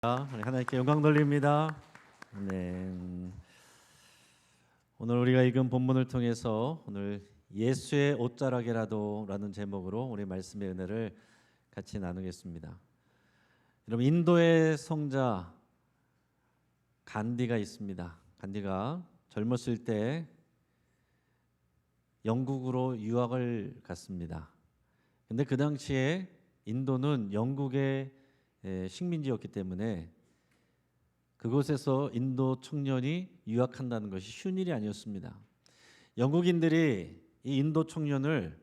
하나님께 영광 돌립니다. 네. 오늘 우리가 읽은 본문을 통해서 오늘 예수의 옷자락이라도라는 제목으로 우리 말씀의 은혜를 같이 나누겠습니다. 여러분, 인도의 성자 간디가 있습니다. 간디가 젊었을 때 영국으로 유학을 갔습니다. 근데 그 당시에 인도는 영국의 식민지였기 때문에 그곳에서 인도 청년이 유학한다는 것이 쉬운 일이 아니었습니다. 영국인들이 이 인도 청년을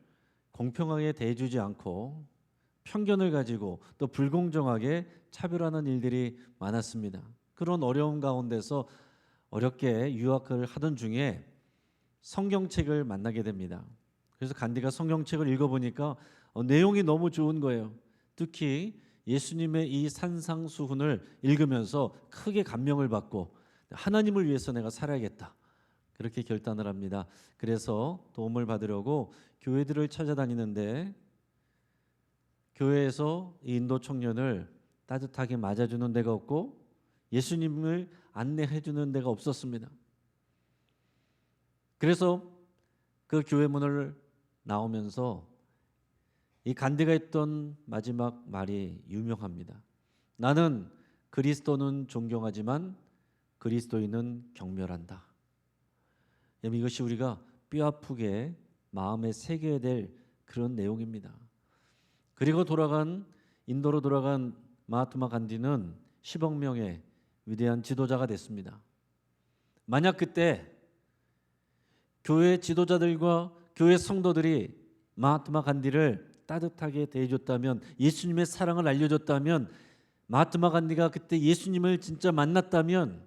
공평하게 대해주지 않고 편견을 가지고 또 불공정하게 차별하는 일들이 많았습니다. 그런 어려운 가운데서 어렵게 유학을 하던 중에 성경책을 만나게 됩니다. 그래서 간디가 성경책을 읽어보니까 내용이 너무 좋은 거예요. 특히 예수님의 이 산상수훈을 읽으면서 크게 감명을 받고 하나님을 위해서 내가 살아야겠다, 그렇게 결단을 합니다. 그래서 도움을 받으려고 교회들을 찾아다니는데 교회에서 이 인도 청년을 따뜻하게 맞아주는 데가 없고 예수님을 안내해주는 데가 없었습니다. 그래서 그 교회 문을 나오면서 이 간디가 했던 마지막 말이 유명합니다. 나는 그리스도는 존경하지만 그리스도인은 경멸한다. 이것이 우리가 뼈아프게 마음에 새겨야 될 그런 내용입니다. 그리고 인도로 돌아간 마하트마 간디는 10억 명의 위대한 지도자가 됐습니다. 만약 그때 교회 지도자들과 교회 성도들이 마하트마 간디를 따뜻하게 대해줬다면, 예수님의 사랑을 알려줬다면, 마하트마 간디가 그때 예수님을 진짜 만났다면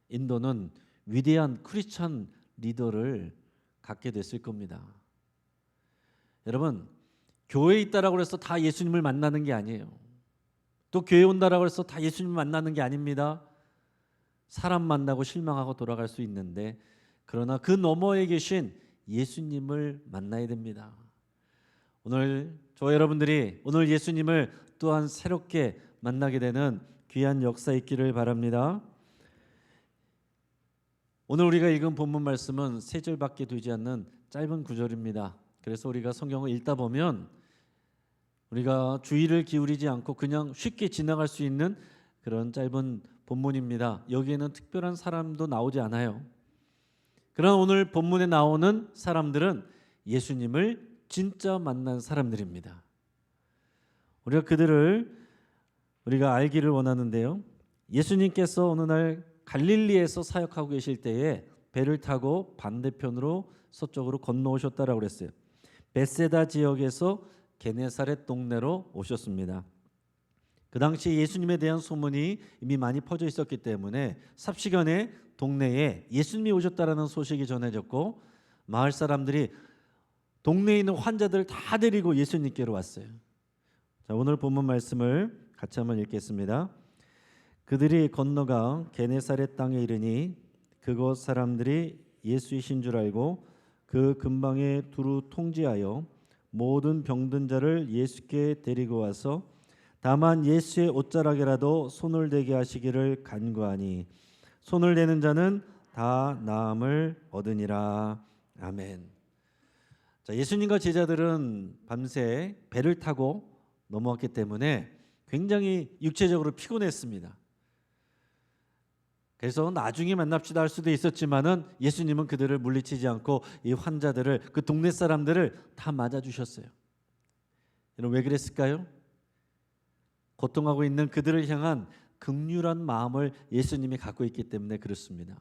인도는 위대한 크리스찬 리더를 갖게 됐을 겁니다. 여러분, 교회에 있다라고 해서 다 예수님을 만나는 게 아니에요. 또 교회 온다라고 해서 다 예수님을 만나는 게 아닙니다. 사람 만나고 실망하고 돌아갈 수 있는데, 그러나 그 너머에 계신 예수님을 만나야 됩니다. 오늘 저 여러분들이 오늘 예수님을 또한 새롭게 만나게 되는 귀한 역사 있기를 바랍니다. 오늘 우리가 읽은 본문 말씀은 3절밖에 되지 않는 짧은 구절입니다. 그래서 우리가 성경을 읽다 보면 우리가 주의를 기울이지 않고 그냥 쉽게 지나갈 수 있는 그런 짧은 본문입니다. 여기에는 특별한 사람도 나오지 않아요. 그러나 오늘 본문에 나오는 사람들은 예수님을 진짜 만난 사람들입니다. 우리가 그들을 우리가 알기를 원하는데요. 예수님께서 어느 날 갈릴리에서 사역하고 계실 때에 배를 타고 반대편으로 서쪽으로 건너오셨다라고 그랬어요. 베세다 지역에서 게네사렛 동네로 오셨습니다. 그 당시 예수님에 대한 소문이 이미 많이 퍼져 있었기 때문에 삽시간에 동네에 예수님이 오셨다라는 소식이 전해졌고 마을 사람들이 동네에 있는 환자들을 다 데리고 예수님께로 왔어요. 자, 오늘 본문 말씀을 같이 한번 읽겠습니다. 그들이 건너가 게네사렛 땅에 이르니 그곳 사람들이 예수이신 줄 알고 그 근방에 두루 통지하여 모든 병든 자를 예수께 데리고 와서 다만 예수의 옷자락이라도 손을 대게 하시기를 간구하니 손을 대는 자는 다 나음을 얻으니라. 아멘. 자, 예수님과 제자들은 밤새 배를 타고 넘어왔기 때문에 굉장히 육체적으로 피곤했습니다. 그래서 나중에 만납시다 할 수도 있었지만은 예수님은 그들을 물리치지 않고 이 환자들을, 그 동네 사람들을 다 맞아주셨어요. 여러분, 왜 그랬을까요? 고통하고 있는 그들을 향한 긍휼한 마음을 예수님이 갖고 있기 때문에 그렇습니다.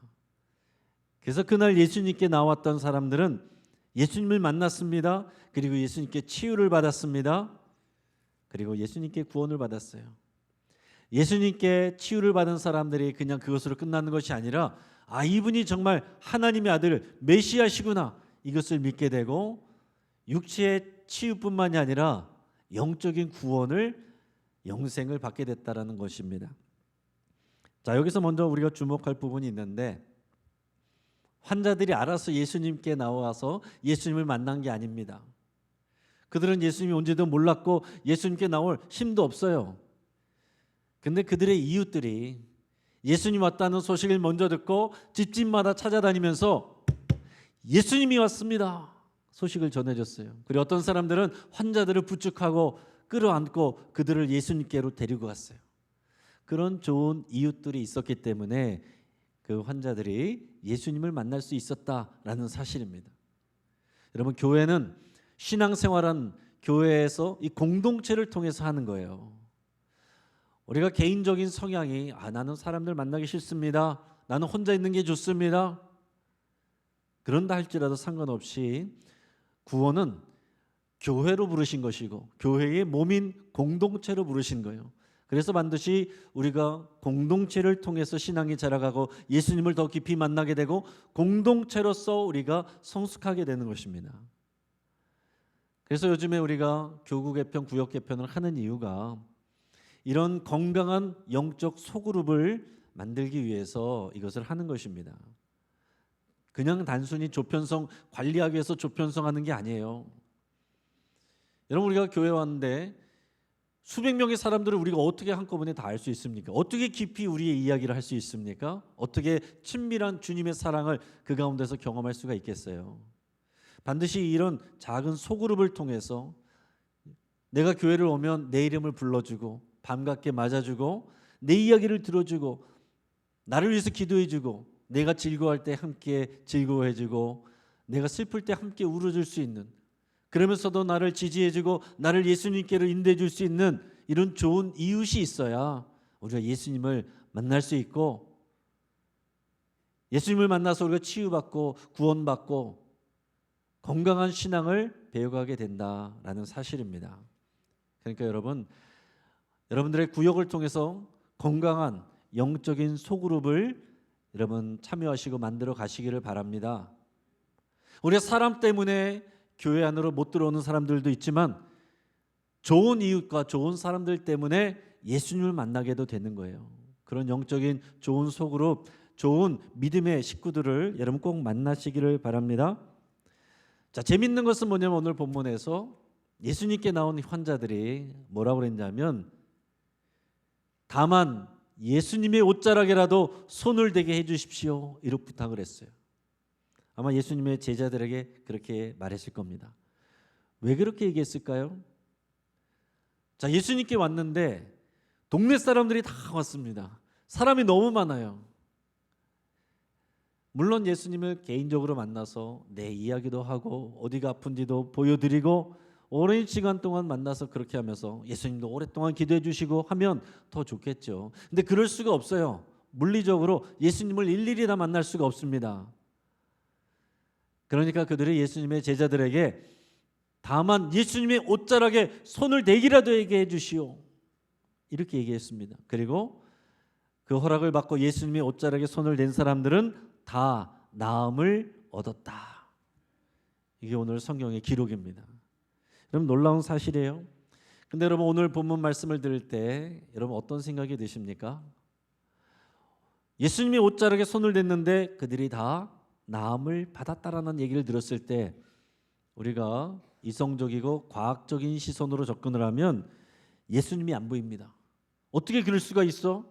그래서 그날 예수님께 나왔던 사람들은 예수님을 만났습니다. 그리고 예수님께 치유를 받았습니다. 그리고 예수님께 구원을 받았어요. 예수님께 치유를 받은 사람들이 그냥 그것으로 끝나는 것이 아니라 이분이 정말 하나님의 아들 메시아시구나, 이것을 믿게 되고 육체의 치유뿐만이 아니라 영적인 구원을, 영생을 받게 됐다라는 것입니다. 자, 여기서 먼저 우리가 주목할 부분이 있는데, 환자들이 알아서 예수님께 나와서 예수님을 만난 게 아닙니다. 그들은 예수님이 온지도 몰랐고 예수님께 나올 힘도 없어요. 근데 그들의 이웃들이 예수님 왔다는 소식을 먼저 듣고 집집마다 찾아다니면서 예수님이 왔습니다 소식을 전해줬어요. 그리고 어떤 사람들은 환자들을 부축하고 끌어안고 그들을 예수님께로 데리고 갔어요. 그런 좋은 이웃들이 있었기 때문에 그 환자들이 예수님을 만날 수 있었다라는 사실입니다. 여러분, 교회는 신앙생활은 교회에서 이 공동체를 통해서 하는 거예요. 우리가 개인적인 성향이 나는 사람들 만나기 싫습니다, 나는 혼자 있는 게 좋습니다, 그런다 할지라도 상관없이 구원은 교회로 부르신 것이고 교회의 몸인 공동체로 부르신 거예요. 그래서 반드시 우리가 공동체를 통해서 신앙이 자라가고 예수님을 더 깊이 만나게 되고 공동체로서 우리가 성숙하게 되는 것입니다. 그래서 요즘에 우리가 교구 개편, 구역 개편을 하는 이유가 이런 건강한 영적 소그룹을 만들기 위해서 이것을 하는 것입니다. 그냥 단순히 조편성 관리하기 위해서 조편성하는 게 아니에요. 여러분, 우리가 교회 왔는데 수백 명의 사람들을 우리가 어떻게 한꺼번에 다 알 수 있습니까? 어떻게 깊이 우리의 이야기를 할 수 있습니까? 어떻게 친밀한 주님의 사랑을 그 가운데서 경험할 수가 있겠어요? 반드시 이런 작은 소그룹을 통해서 내가 교회를 오면 내 이름을 불러주고 반갑게 맞아주고 내 이야기를 들어주고 나를 위해서 기도해주고 내가 즐거워할 때 함께 즐거워해주고 내가 슬플 때 함께 울어줄 수 있는, 그러면서도 나를 지지해주고 나를 예수님께로 인도해줄 수 있는 이런 좋은 이웃이 있어야 우리가 예수님을 만날 수 있고 예수님을 만나서 우리가 치유받고 구원받고 건강한 신앙을 배워가게 된다라는 사실입니다. 그러니까 여러분들의 구역을 통해서 건강한 영적인 소그룹을 여러분 참여하시고 만들어 가시기를 바랍니다. 우리가 사람 때문에 교회 안으로 못 들어오는 사람들도 있지만 좋은 이웃과 좋은 사람들 때문에 예수님을 만나게도 되는 거예요. 그런 영적인 좋은 소그룹, 좋은 믿음의 식구들을 여러분 꼭 만나시기를 바랍니다. 자, 재밌는 것은 뭐냐면 오늘 본문에서 예수님께 나온 환자들이 뭐라고 그랬냐면 다만 예수님의 옷자락에라도 손을 대게 해주십시오 이렇게 부탁을 했어요. 아마 예수님의 제자들에게 그렇게 말했을 겁니다. 왜 그렇게 얘기했을까요? 자, 예수님께 왔는데 동네 사람들이 다 왔습니다. 사람이 너무 많아요. 물론 예수님을 개인적으로 만나서 내 이야기도 하고 어디가 아픈지도 보여드리고 오랜 시간 동안 만나서 그렇게 하면서 예수님도 오랫동안 기도해 주시고 하면 더 좋겠죠. 근데 그럴 수가 없어요. 물리적으로 예수님을 일일이 다 만날 수가 없습니다. 그러니까 그들이 예수님의 제자들에게 다만 예수님의 옷자락에 손을 대기라도 해 주시오 이렇게 얘기했습니다. 그리고 그 허락을 받고 예수님의 옷자락에 손을 댄 사람들은 다 나음을 얻었다. 이게 오늘 성경의 기록입니다. 여러분, 놀라운 사실이에요. 근데 여러분, 오늘 본문 말씀을 들을 때 여러분 어떤 생각이 드십니까? 예수님의 옷자락에 손을 댔는데 그들이 다 나음을 받았다라는 얘기를 들었을 때 우리가 이성적이고 과학적인 시선으로 접근을 하면 예수님이 안 보입니다. 어떻게 그럴 수가 있어?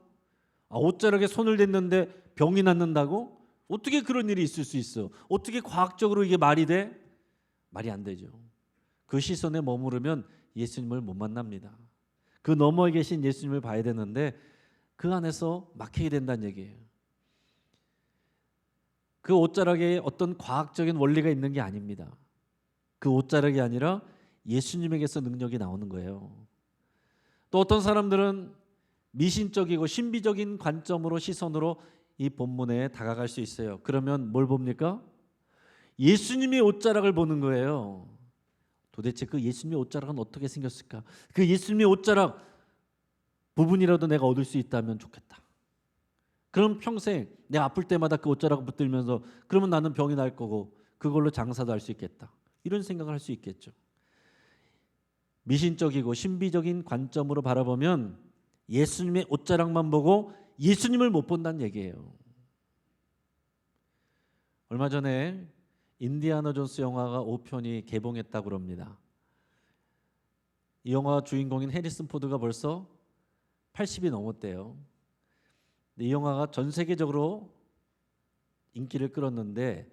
옷자락에 손을 댔는데 병이 낫는다고? 어떻게 그런 일이 있을 수 있어? 어떻게 과학적으로 이게 말이 돼? 말이 안 되죠. 그 시선에 머무르면 예수님을 못 만납니다. 그 너머에 계신 예수님을 봐야 되는데 그 안에서 막히게 된다는 얘기예요. 그 옷자락에 어떤 과학적인 원리가 있는 게 아닙니다. 그 옷자락이 아니라 예수님에게서 능력이 나오는 거예요. 또 어떤 사람들은 미신적이고 신비적인 관점으로 시선으로 이 본문에 다가갈 수 있어요. 그러면 뭘 봅니까? 예수님의 옷자락을 보는 거예요. 도대체 그 예수님의 옷자락은 어떻게 생겼을까? 그 예수님의 옷자락 부분이라도 내가 얻을 수 있다면 좋겠다. 그럼 평생 내가 아플 때마다 그 옷자락을 붙들면서 그러면 나는 병이 날 거고 그걸로 장사도 할 수 있겠다. 이런 생각을 할 수 있겠죠. 미신적이고 신비적인 관점으로 바라보면 예수님의 옷자락만 보고 예수님을 못 본다는 얘기예요. 얼마 전에 인디아나 존스 영화가 5편이 개봉했다고 합니다. 이 영화 주인공인 해리슨 포드가 벌써 80이 넘었대요. 이 영화가 전 세계적으로 인기를 끌었는데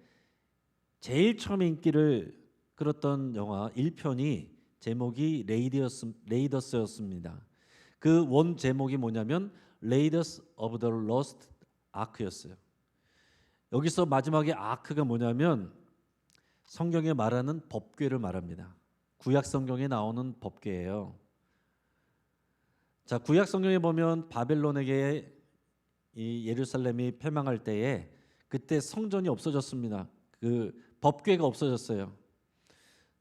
제일 처음에 인기를 끌었던 영화 1편이 제목이 레이더스였습니다. 그 원 제목이 뭐냐면 레이더스 오브 더 로스트 아크였어요. 여기서 마지막에 아크가 뭐냐면 성경에 말하는 법궤를 말합니다. 구약 성경에 나오는 법궤예요. 자, 구약 성경에 보면 바벨론에게 이 예루살렘이 패망할 때에 그때 성전이 없어졌습니다. 그 법궤가 없어졌어요.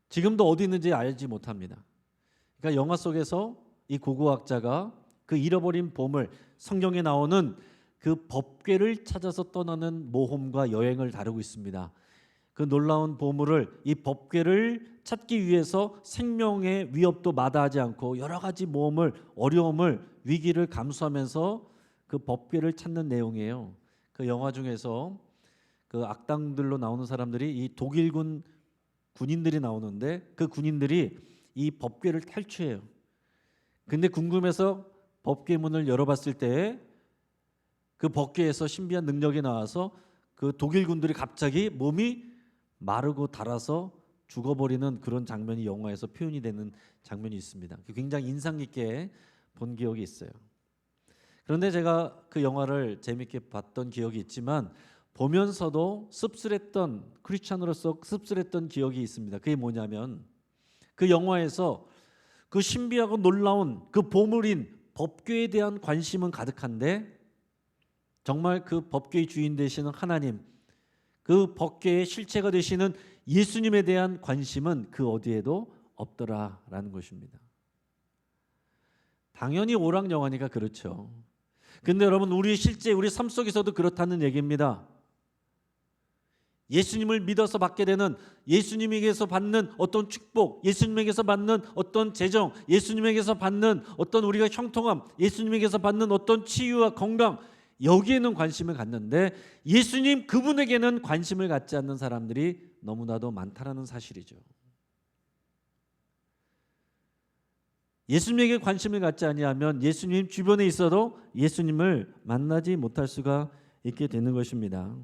지금도 어디 있는지 알지 못합니다. 그러니까 영화 속에서 이 고고학자가 그 잃어버린 보물, 성경에 나오는 그 법궤를 찾아서 떠나는 모험과 여행을 다루고 있습니다. 그 놀라운 보물을, 이 법궤를 찾기 위해서 생명의 위협도 마다하지 않고 여러 가지 모험을, 어려움을, 위기를 감수하면서 그 법궤를 찾는 내용이에요. 그 영화 중에서 그 악당들로 나오는 사람들이 이 독일군 군인들이 나오는데 그 군인들이 이 법궤를 탈취해요. 근데 궁금해서 법궤 문을 열어봤을 때 그 법궤에서 신비한 능력이 나와서 그 독일군들이 갑자기 몸이 마르고 닳아서 죽어버리는 그런 장면이 영화에서 표현이 되는 장면이 있습니다. 굉장히 인상 깊게 본 기억이 있어요. 그런데 제가 그 영화를 재밌게 봤던 기억이 있지만 보면서도 씁쓸했던, 크리스찬으로서 씁쓸했던 기억이 있습니다. 그게 뭐냐면 그 영화에서 그 신비하고 놀라운 그 보물인 법궤에 대한 관심은 가득한데 정말 그 법궤의 주인 되시는 하나님, 그 법궤의 실체가 되시는 예수님에 대한 관심은 그 어디에도 없더라라는 것입니다. 당연히 오락 영화니까 그렇죠. 근데 여러분, 우리 실제 우리 삶 속에서도 그렇다는 얘기입니다. 예수님을 믿어서 받게 되는, 예수님에게서 받는 어떤 축복, 예수님에게서 받는 어떤 재정, 예수님에게서 받는 어떤 우리가 형통함, 예수님에게서 받는 어떤 치유와 건강, 여기에는 관심을 갖는데 예수님 그분에게는 관심을 갖지 않는 사람들이 너무나도 많다라는 사실이죠. 예수님에게 관심을 갖지 아니하면 예수님 주변에 있어도 예수님을 만나지 못할 수가 있게 되는 것입니다.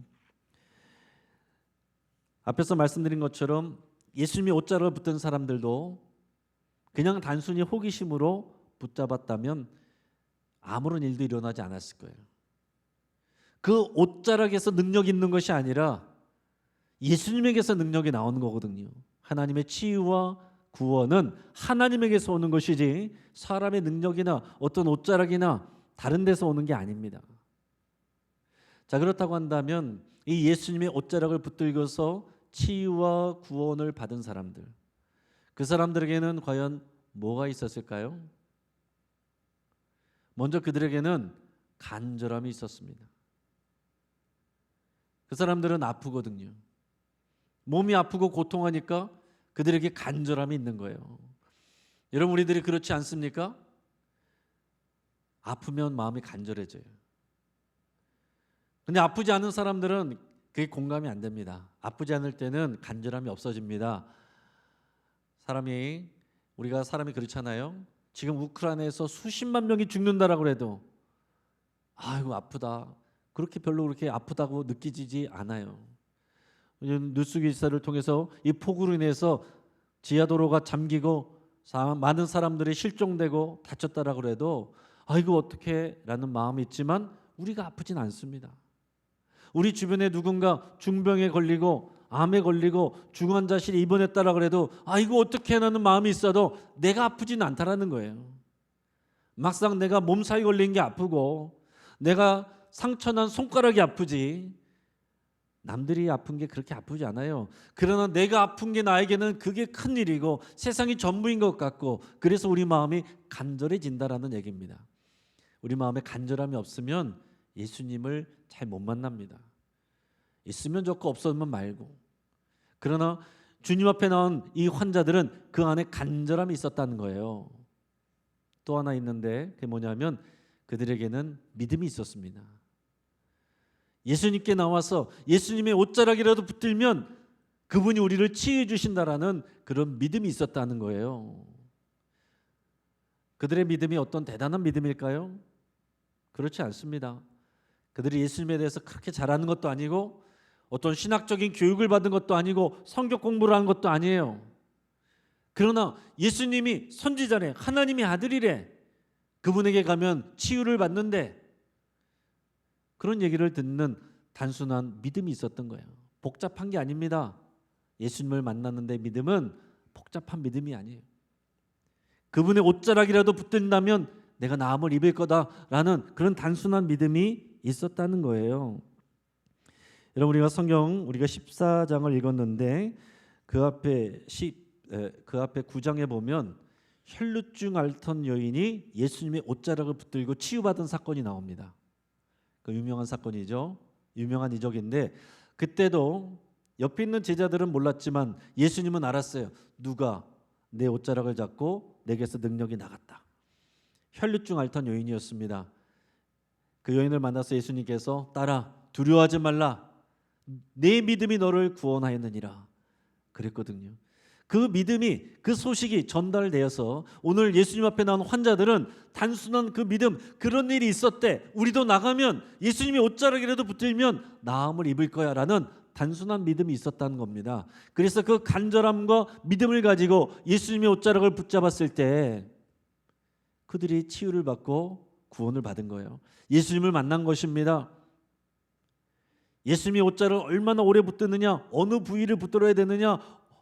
앞에서 말씀드린 것처럼 예수님이 옷자락을 붙든 사람들도 그냥 단순히 호기심으로 붙잡았다면 아무런 일도 일어나지 않았을 거예요. 그 옷자락에서 능력이 있는 것이 아니라 예수님에게서 능력이 나오는 거거든요. 하나님의 치유와 구원은 하나님에게서 오는 것이지 사람의 능력이나 어떤 옷자락이나 다른 데서 오는 게 아닙니다. 자, 그렇다고 한다면 이 예수님의 옷자락을 붙들고서 치유와 구원을 받은 사람들, 그 사람들에게는 과연 뭐가 있었을까요? 먼저 그들에게는 간절함이 있었습니다. 그 사람들은 아프거든요. 몸이 아프고 고통하니까 그들에게 간절함이 있는 거예요. 여러분, 우리들이 그렇지 않습니까? 아프면 마음이 간절해져요. 근데 아프지 않은 사람들은 그게 공감이 안 됩니다. 아프지 않을 때는 간절함이 없어집니다. 우리가 사람이 그렇잖아요. 지금 우크라이나에서 수십만 명이 죽는다라고 해도 아이고 아프다, 그렇게 별로 그렇게 아프다고 느끼지 않아요. 뉴스 기사를 통해서 이 폭우로 인해서 지하도로가 잠기고 많은 사람들이 실종되고 다쳤다라고 해도 아이고 어떡해 라는 마음이 있지만 우리가 아프진 않습니다. 우리 주변에 누군가 중병에 걸리고 암에 걸리고 중환자실에 입원했다라고 해도 아이고 어떡해 라는 마음이 있어도 내가 아프진 않다라는 거예요. 막상 내가 몸살이 걸린 게 아프고 내가 상처난 손가락이 아프지 남들이 아픈 게 그렇게 아프지 않아요. 그러나 내가 아픈 게 나에게는 그게 큰일이고 세상이 전부인 것 같고 그래서 우리 마음이 간절해진다라는 얘기입니다. 우리 마음에 간절함이 없으면 예수님을 잘 못 만납니다. 있으면 좋고 없으면 말고. 그러나 주님 앞에 나온 이 환자들은 그 안에 간절함이 있었다는 거예요. 또 하나 있는데 그게 뭐냐면 그들에게는 믿음이 있었습니다. 예수님께 나와서 예수님의 옷자락이라도 붙들면 그분이 우리를 치유해 주신다라는 그런 믿음이 있었다는 거예요. 그들의 믿음이 어떤 대단한 믿음일까요? 그렇지 않습니다. 그들이 예수님에 대해서 그렇게 잘하는 것도 아니고 어떤 신학적인 교육을 받은 것도 아니고 성경 공부를 한 것도 아니에요. 그러나 예수님이 선지자래, 하나님의 아들이래, 그분에게 가면 치유를 받는데, 그런 얘기를 듣는 단순한 믿음이 있었던 거예요. 복잡한 게 아닙니다. 예수님을 만났는데 믿음은 복잡한 믿음이 아니에요. 그분의 옷자락이라도 붙든다면 내가 나음을 입을 거다라는 그런 단순한 믿음이 있었다는 거예요. 여러분, 우리가 성경 우리가 14장을 읽었는데 그 앞에 9장에 보면 혈루증 앓던 여인이 예수님의 옷자락을 붙들고 치유받은 사건이 나옵니다. 그 유명한 사건이죠. 유명한 이적인데, 그때도 옆에 있는 제자들은 몰랐지만 예수님은 알았어요. 누가 내 옷자락을 잡고 내게서 능력이 나갔다. 혈루증 앓던 여인이었습니다. 그 여인을 만나서 예수님께서 딸아, 두려워하지 말라, 내 믿음이 너를 구원하였느니라 그랬거든요. 그 믿음이, 그 소식이 전달되어서 오늘 예수님 앞에 나온 환자들은 단순한 그 믿음, 그런 일이 있었대, 우리도 나가면 예수님이 옷자락이라도 붙들면 나음을 입을 거야 라는 단순한 믿음이 있었다는 겁니다. 그래서 그 간절함과 믿음을 가지고 예수님의 옷자락을 붙잡았을 때 그들이 치유를 받고 구원을 받은 거예요. 예수님을 만난 것입니다. 예수님의 옷자락을 얼마나 오래 붙드느냐, 어느 부위를 붙들어야 되느냐,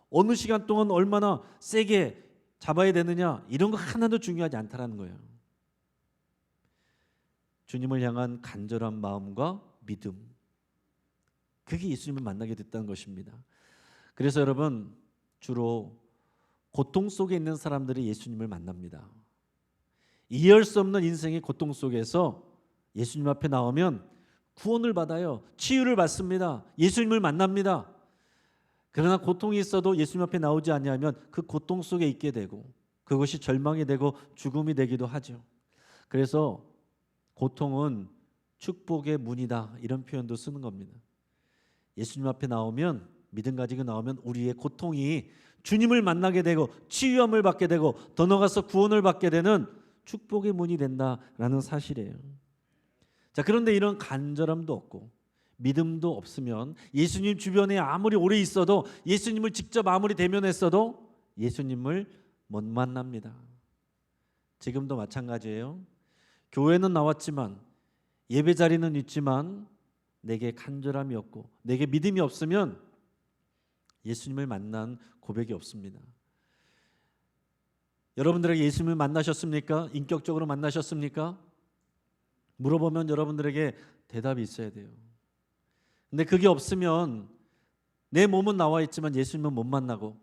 어느 시간 동안 얼마나 세게 잡아야 되느냐, 이런 거 하나도 중요하지 않다라는 거예요. 주님을 향한 간절한 마음과 믿음, 그게 예수님을 만나게 됐다는 것입니다. 그래서 여러분, 주로 고통 속에 있는 사람들이 예수님을 만납니다. 이해할 수 없는 인생의 고통 속에서 예수님 앞에 나오면 구원을 받아요. 치유를 받습니다. 예수님을 만납니다. 그러나 고통이 있어도 예수님 앞에 나오지 않냐면 그 고통 속에 있게 되고 그것이 절망이 되고 죽음이 되기도 하죠. 그래서 고통은 축복의 문이다, 이런 표현도 쓰는 겁니다. 예수님 앞에 나오면, 믿음 가지고 나오면 우리의 고통이 주님을 만나게 되고 치유함을 받게 되고 더 나아가서 구원을 받게 되는 축복의 문이 된다라는 사실이에요. 자, 그런데 이런 간절함도 없고 믿음도 없으면 예수님 주변에 아무리 오래 있어도, 예수님을 직접 아무리 대면했어도 예수님을 못 만납니다. 지금도 마찬가지예요. 교회는 나왔지만, 예배 자리는 있지만 내게 간절함이 없고 내게 믿음이 없으면 예수님을 만난 고백이 없습니다. 여러분들에게 예수님을 만나셨습니까? 인격적으로 만나셨습니까? 물어보면 여러분들에게 대답이 있어야 돼요. 근데 그게 없으면 내 몸은 나와 있지만 예수님은 못 만나고,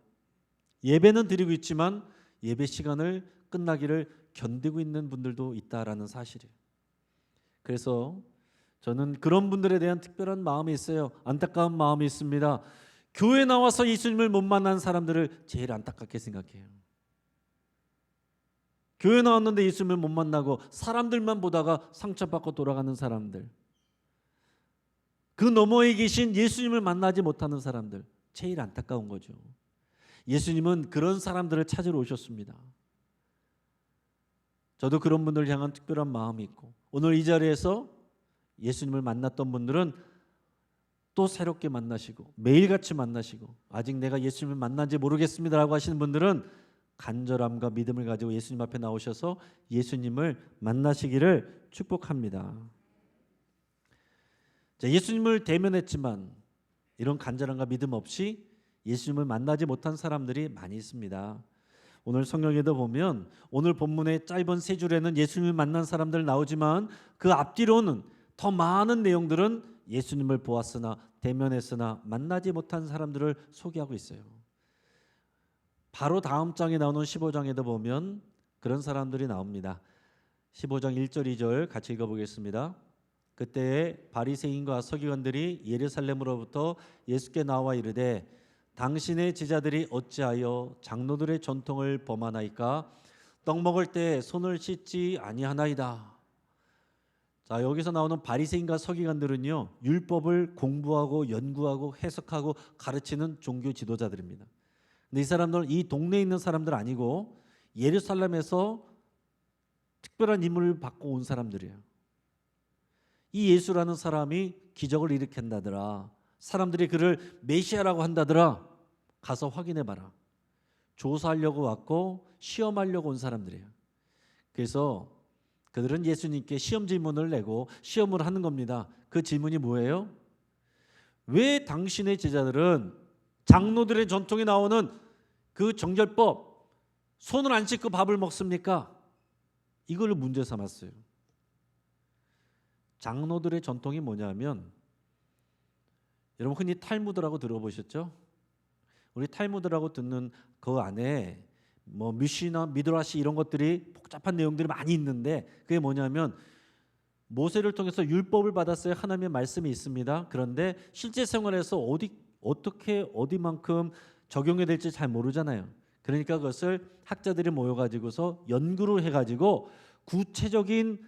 예배는 드리고 있지만 예배 시간을 끝나기를 견디고 있는 분들도 있다라는 사실이에요. 그래서 저는 그런 분들에 대한 특별한 마음이 있어요. 안타까운 마음이 있습니다. 교회 나와서 예수님을 못 만난 사람들을 제일 안타깝게 생각해요. 교회 나왔는데 예수님을 못 만나고 사람들만 보다가 상처받고 돌아가는 사람들, 그 너머에 계신 예수님을 만나지 못하는 사람들, 제일 안타까운 거죠. 예수님은 그런 사람들을 찾으러 오셨습니다. 저도 그런 분들을 향한 특별한 마음이 있고, 오늘 이 자리에서 예수님을 만났던 분들은 또 새롭게 만나시고 매일같이 만나시고, 아직 내가 예수님을 만난지 모르겠습니다라고 하시는 분들은 간절함과 믿음을 가지고 예수님 앞에 나오셔서 예수님을 만나시기를 축복합니다. 자, 예수님을 대면했지만 이런 간절함과 믿음 없이 예수님을 만나지 못한 사람들이 많이 있습니다. 오늘 성경에도 보면 오늘 본문의 짧은 세 줄에는 예수님을 만난 사람들 나오지만 그 앞뒤로는 더 많은 내용들은 예수님을 보았으나 대면했으나 만나지 못한 사람들을 소개하고 있어요. 바로 다음 장에 나오는 15장에도 보면 그런 사람들이 나옵니다. 15장 1절 2절 같이 읽어보겠습니다. 그때에 바리새인과 서기관들이 예루살렘으로부터 예수께 나와 이르되 당신의 제자들이 어찌하여 장로들의 전통을 범하나이까? 떡 먹을 때 손을 씻지 아니하나이다. 자, 여기서 나오는 바리새인과 서기관들은요, 율법을 공부하고 연구하고 해석하고 가르치는 종교 지도자들입니다. 근데 이 사람들은 이 동네에 있는 사람들 아니고 예루살렘에서 특별한 임무를 받고 온 사람들이에요. 이 예수라는 사람이 기적을 일으킨다더라. 사람들이 그를 메시아라고 한다더라. 가서 확인해봐라. 조사하려고 왔고 시험하려고 온 사람들이에요. 그래서 그들은 예수님께 시험 질문을 내고 시험을 하는 겁니다. 그 질문이 뭐예요? 왜 당신의 제자들은 장로들의 전통에 나오는 그 정결법 손을 안 씻고 밥을 먹습니까? 이걸 문제 삼았어요. 장로들의 전통이 뭐냐면, 여러분 흔히 탈무드라고 들어보셨죠? 우리 탈무드라고 듣는 그 안에 뭐 미시나 미드라시 이런 것들이 복잡한 내용들이 많이 있는데, 그게 뭐냐면 모세를 통해서 율법을 받았어요. 하나님의 말씀이 있습니다. 그런데 실제 생활에서 어떻게 어디만큼 적용해야 될지 잘 모르잖아요. 그러니까 그것을 학자들이 모여가지고서 연구를 해가지고 구체적인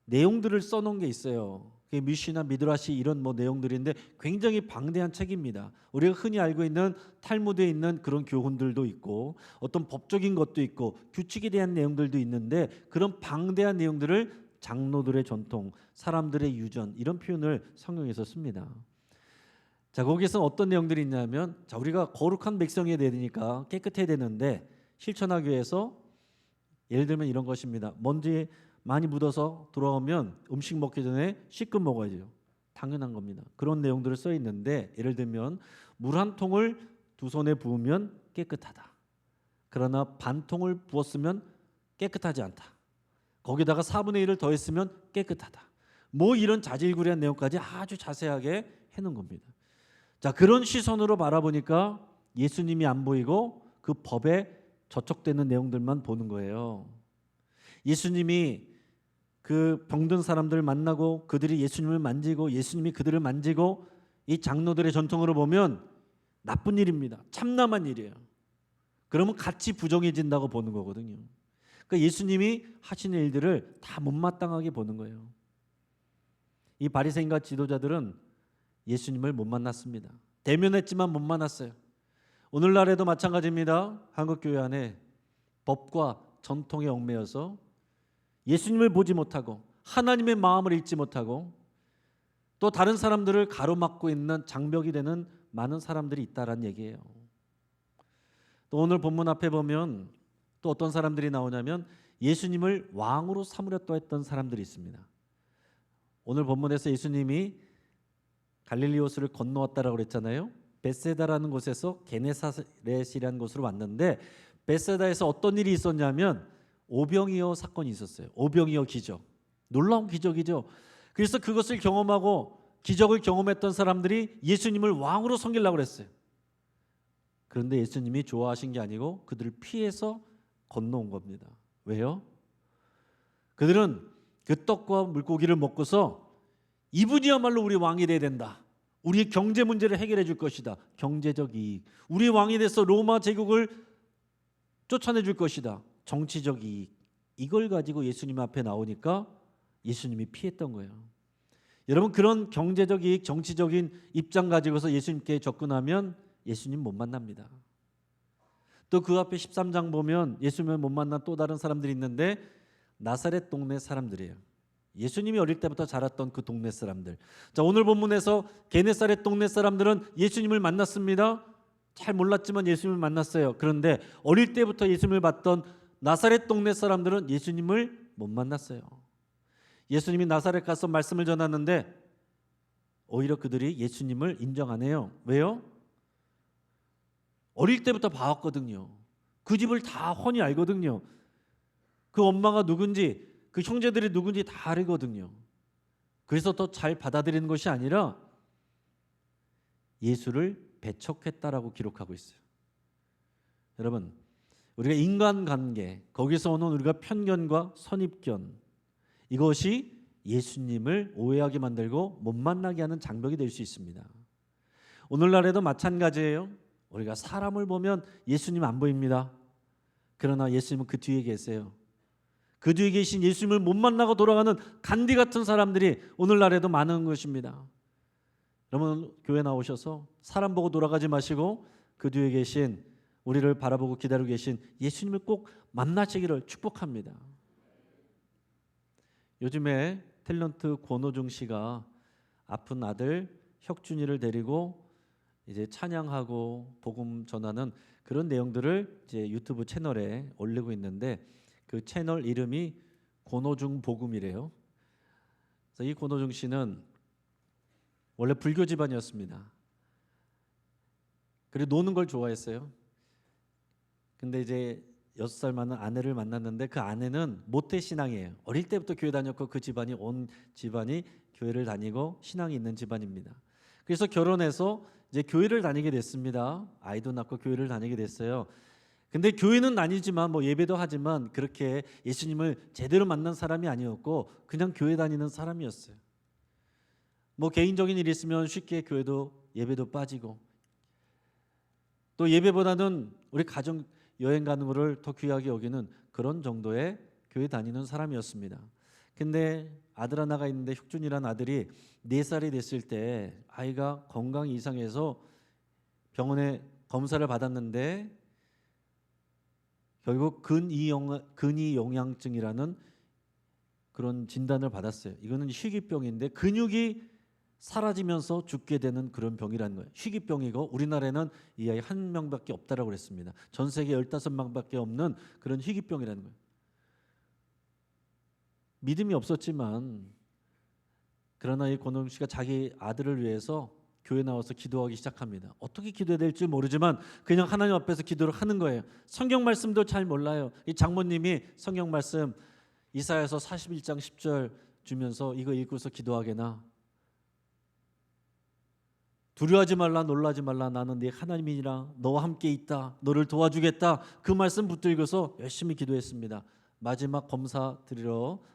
내용들을 써놓은 게 있어요. 그게 미시나 미드라시 이런 뭐 내용들인데 굉장히 방대한 책입니다. 우리가 흔히 알고 있는 탈무드에 있는 그런 교훈들도 있고 어떤 법적인 것도 있고 규칙에 대한 내용들도 있는데, 그런 방대한 내용들을 장로들의 전통, 사람들의 유전 이런 표현을 성경에서 씁니다. 자, 거기서 어떤 내용들이 있냐면, 자, 우리가 거룩한 백성이 되니까 깨끗해야 되는데 실천하기 위해서 예를 들면 이런 것입니다. 먼지 많이 묻어서 돌아오면 음식 먹기 전에 씻고 먹어야죠. 당연한 겁니다. 그런 내용들을 써 있는데, 예를 들면 물 한 통을 두 손에 부으면 깨끗하다. 그러나 반 통을 부었으면 깨끗하지 않다. 거기다가 4분의 1을 더했으면 깨끗하다. 뭐 이런 자질구레한 내용까지 아주 자세하게 해놓은 겁니다. 자, 그런 시선으로 바라보니까 예수님이 안 보이고 그 법에 저촉되는 내용들만 보는 거예요. 예수님이 그 병든 사람들을 만나고 그들이 예수님을 만지고 예수님이 그들을 만지고, 이 장로들의 전통으로 보면 나쁜 일입니다. 참남한 일이에요. 그러면 같이 부정해진다고 보는 거거든요. 그러니까 예수님이 하시는 일들을 다 못마땅하게 보는 거예요. 이 바리새인과 지도자들은 예수님을 못 만났습니다. 대면했지만 못 만났어요. 오늘날에도 마찬가지입니다. 한국교회 안에 법과 전통에 얽매여서 예수님을 보지 못하고 하나님의 마음을 읽지 못하고 또 다른 사람들을 가로막고 있는 장벽이 되는 많은 사람들이 있다라는 얘기예요. 또 오늘 본문 앞에 보면 또 어떤 사람들이 나오냐면 예수님을 왕으로 삼으렸다 했던 사람들이 있습니다. 오늘 본문에서 예수님이 갈릴리 호수를 건너왔다라고 그랬잖아요. 벳세다라는 곳에서 게네사렛이라는 곳으로 왔는데, 벳세다에서 어떤 일이 있었냐면 오병이어 사건이 있었어요. 오병이어 기적. 놀라운 기적이죠. 그래서 그것을 경험하고 기적을 경험했던 사람들이 예수님을 왕으로 섬기려고 그랬어요. 그런데 예수님이 좋아하신 게 아니고 그들을 피해서 건너온 겁니다. 왜요? 그들은 그 떡과 물고기를 먹고서 이분이야말로 우리 왕이 돼야 된다. 우리의 경제 문제를 해결해 줄 것이다. 경제적 이익. 우리 왕이 돼서 로마 제국을 쫓아내 줄 것이다. 정치적 이익. 이걸 가지고 예수님 앞에 나오니까 예수님이 피했던 거예요. 여러분, 그런 경제적 이익, 정치적인 입장 가지고서 예수님께 접근하면 예수님 못 만납니다. 또 그 앞에 13장 보면 예수님을 못 만난 또 다른 사람들이 있는데 나사렛 동네 사람들이에요. 예수님이 어릴 때부터 자랐던 그 동네 사람들. 자, 오늘 본문에서 게네사렛 동네 사람들은 예수님을 만났습니다. 잘 몰랐지만 예수님을 만났어요. 그런데 어릴 때부터 예수님을 봤던 나사렛 동네 사람들은 예수님을 못 만났어요. 예수님이 나사렛 가서 말씀을 전하는데 오히려 그들이 예수님을 인정 안 해요. 왜요? 어릴 때부터 봐왔거든요. 그 집을 다 훤히 알거든요. 그 엄마가 누군지, 그 형제들이 누군지 다 알거든요. 그래서 더 잘 받아들이는 것이 아니라 예수를 배척했다라고 기록하고 있어요. 여러분, 우리가 인간관계, 거기서 오는 우리가 편견과 선입견, 이것이 예수님을 오해하게 만들고 못 만나게 하는 장벽이 될 수 있습니다. 오늘날에도 마찬가지예요. 우리가 사람을 보면 예수님 안 보입니다. 그러나 예수님은 그 뒤에 계세요. 그 뒤에 계신 예수님을 못 만나고 돌아가는 간디 같은 사람들이 오늘날에도 많은 것입니다. 여러분, 교회 나오셔서 사람 보고 돌아가지 마시고 그 뒤에 계신, 우리를 바라보고 기다리고 계신 예수님을 꼭 만나시기를 축복합니다. 요즘에 탤런트 권호중 씨가 아픈 아들 혁준이를 데리고 이제 찬양하고 복음 전하는 그런 내용들을 이제 유튜브 채널에 올리고 있는데 그 채널 이름이 권호중 복음이래요. 그래서 이 권호중 씨는 원래 불교 집안이었습니다. 그리고 노는 걸 좋아했어요. 근데 이제 6살 많은 아내를 만났는데 그 아내는 모태 신앙이에요. 어릴 때부터 교회 다녔고 그 집안이 온 집안이 교회를 다니고 신앙이 있는 집안입니다. 그래서 결혼해서 이제 교회를 다니게 됐습니다. 아이도 낳고 교회를 다니게 됐어요. 근데 교회는 다니지만 뭐 예배도 하지만 그렇게 예수님을 제대로 만난 사람이 아니었고 그냥 교회 다니는 사람이었어요. 뭐 개인적인 일이 있으면 쉽게 교회도 예배도 빠지고 또 예배보다는 우리 가정 여행 가는 거를 더 귀하게 여기는 그런 정도의 교회 다니는 사람이었습니다. 근데 아들 하나가 있는데 혁준이라는 아들이 4살이 됐을 때 아이가 건강이 이상해서 병원에 검사를 받았는데 결국 근위용양증이라는 그런 진단을 받았어요. 이거는 희귀병인데 근육이 사라지면서 죽게 되는 그런 병이라는 거예요. 희귀병이고 우리나라에는 이 아이 한 명밖에 없다라고 그랬습니다. 전 세계 15명밖에 없는 그런 희귀병이라는 거예요. 믿음이 없었지만 그러나 이 권호중 씨가 자기 아들을 위해서 교회 나와서 기도하기 시작합니다. 어떻게 기도해야 될지 모르지만 그냥 하나님 앞에서 기도를 하는 거예요. 성경 말씀도 잘 몰라요. 이 장모님이 성경 말씀 이사야서 41장 10절 주면서 이거 읽고서 기도하게나 두려워하지 말라 놀라지 말라 나는 네 하나님이니라 너와 함께 있다 너를 도와주겠다 그 말씀 붙들고서 열심히 기도했습니다. 마지막 검사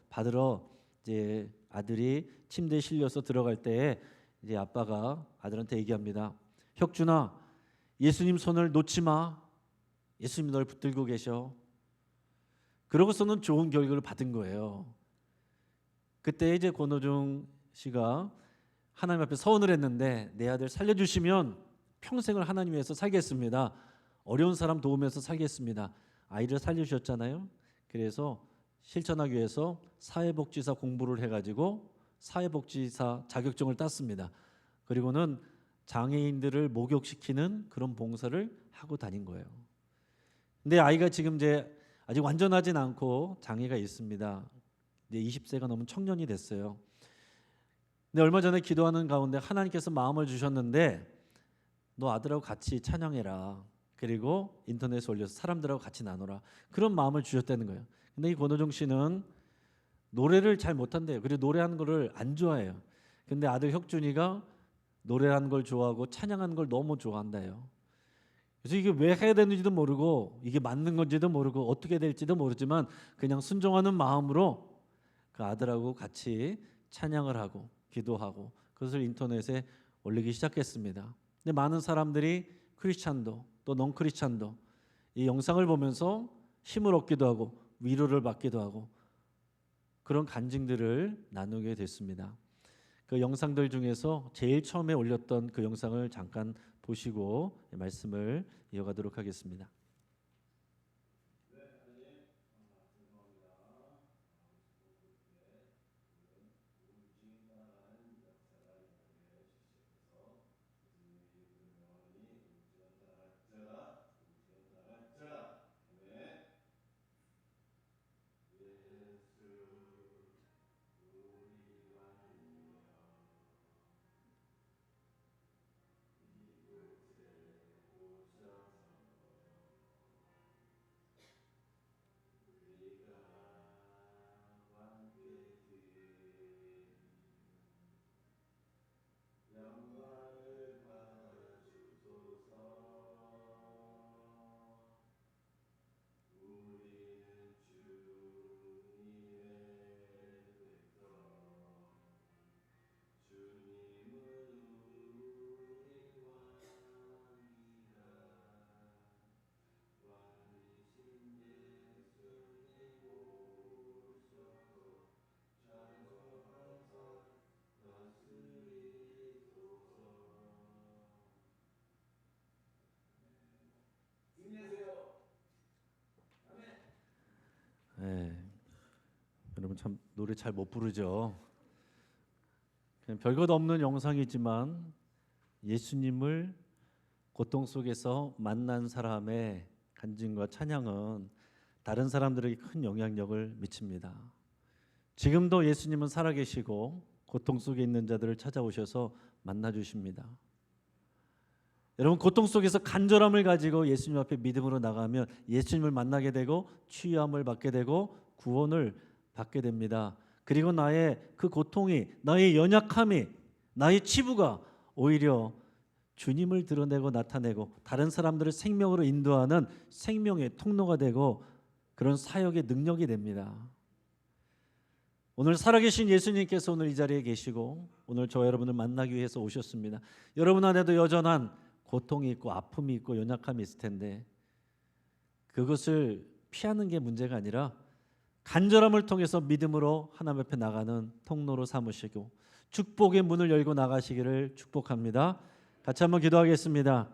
받으러 이제 아들이 침대에 실려서 들어갈 때에 이제 아빠가 아들한테 얘기합니다. 혁준아 예수님 손을 놓지 마. 예수님이 널 붙들고 계셔. 그러고서는 좋은 결과를 받은 거예요. 그때 이제 권호중 씨가 하나님 앞에 서원을 했는데 내 아들 살려주시면 평생을 하나님 위해서 살겠습니다. 어려운 사람 도우면서 살겠습니다. 아이를 살려주셨잖아요. 그래서 실천하기 위해서 사회복지사 공부를 해가지고 사회복지사 자격증을 땄습니다. 그리고는 장애인들을 목욕시키는 그런 봉사를 하고 다닌 거예요. 근데 아이가 지금 이제 아직 완전하진 않고 장애가 있습니다. 이제 20세가 넘은 청년이 됐어요. 근데 얼마 전에 기도하는 가운데 하나님께서 마음을 주셨는데 너 아들하고 같이 찬양해라. 그리고 인터넷에 올려서 사람들하고 같이 나눠라. 그런 마음을 주셨다는 거예요. 근데 이 권호중 씨는 노래를 잘 못한대요. 그리고 노래하는 거를 안 좋아해요. 근데 아들 혁준이가 노래하는 걸 좋아하고 찬양하는 걸 너무 좋아한대요. 그래서 이게 왜 해야 되는지도 모르고 이게 맞는 건지도 모르고 어떻게 될지도 모르지만 그냥 순종하는 마음으로 그 아들하고 같이 찬양을 하고 기도하고 그것을 인터넷에 올리기 시작했습니다. 근데 많은 사람들이 크리스찬도 또 넌 크리스찬도 이 영상을 보면서 힘을 얻기도 하고 위로를 받기도 하고 그런 간증들을 나누게 됐습니다. 그 영상들 중에서 제일 처음에 올렸던 그 영상을 잠깐 보시고 말씀을 이어가도록 하겠습니다. 참 노래 잘 못 부르죠. 그냥 별것 없는 영상이지만 예수님을 고통 속에서 만난 사람의 간증과 찬양은 다른 사람들에게 큰 영향력을 미칩니다. 지금도 예수님은 살아계시고 고통 속에 있는 자들을 찾아오셔서 만나주십니다. 여러분, 고통 속에서 간절함을 가지고 예수님 앞에 믿음으로 나가면 예수님을 만나게 되고 치유함을 받게 되고 구원을 받게 됩니다. 그리고 나의 그 고통이, 나의 연약함이, 나의 치부가 오히려 주님을 드러내고 나타내고 다른 사람들을 생명으로 인도하는 생명의 통로가 되고 그런 사역의 능력이 됩니다. 오늘 살아계신 예수님께서 오늘 이 자리에 계시고 오늘 저와 여러분을 만나기 위해서 오셨습니다. 여러분 안에도 여전한 고통이 있고 아픔이 있고 연약함이 있을 텐데 그것을 피하는 게 문제가 아니라 간절함을 통해서 믿음으로 하나님 앞에 나가는 통로로 삼으시고 축복의 문을 열고 나가시기를 축복합니다. 같이 한번 기도하겠습니다.